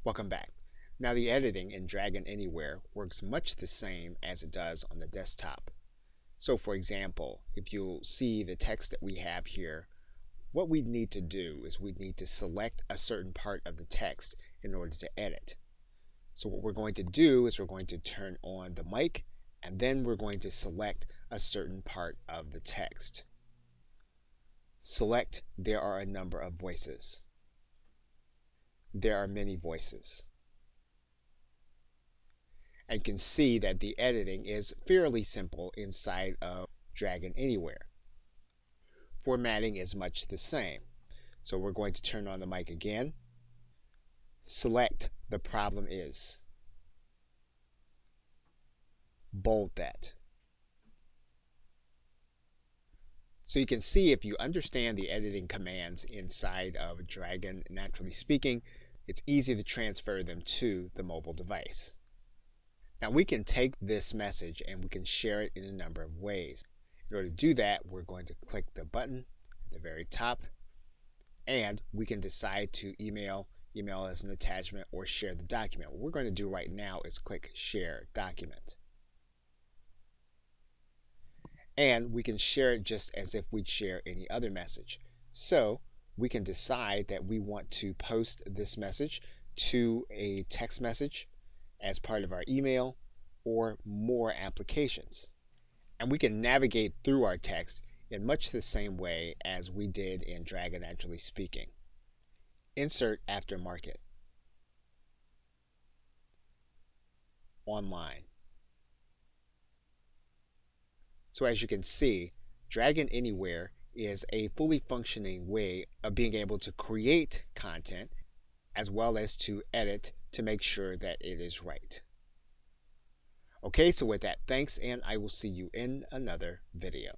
Welcome back. Now the editing in Dragon Anywhere works much the same as it does on the desktop. So for example, if you'll see the text that we have here, what we need to do is we need to select a certain part of the text in order to edit. So what we're going to do is we're going to turn on the mic and then we're going to select a certain part of the text. Select there are a number of voices. There are many voices. And you can see that the editing is fairly simple inside of Dragon Anywhere. Formatting is much the same. So we're going to turn on the mic again. Select the problem is. Bold that. So you can see if you understand the editing commands inside of Dragon Naturally Speaking, it's easy to transfer them to the mobile device. Now we can take this message and we can share it in a number of ways. In order to do that, we're going to click the button at the very top, and we can decide to email as an attachment, or share the document. What we're going to do right now is click Share Document. And we can share it just as if we'd share any other message. So we can decide that we want to post this message to a text message as part of our email or more applications. And we can navigate through our text in much the same way as we did in Dragon Naturally Speaking. Insert aftermarket. Online. So as you can see, Dragon Anywhere is a fully functioning way of being able to create content as well as to edit to make sure that it is right. Okay, so with that, thanks, and I will see you in another video.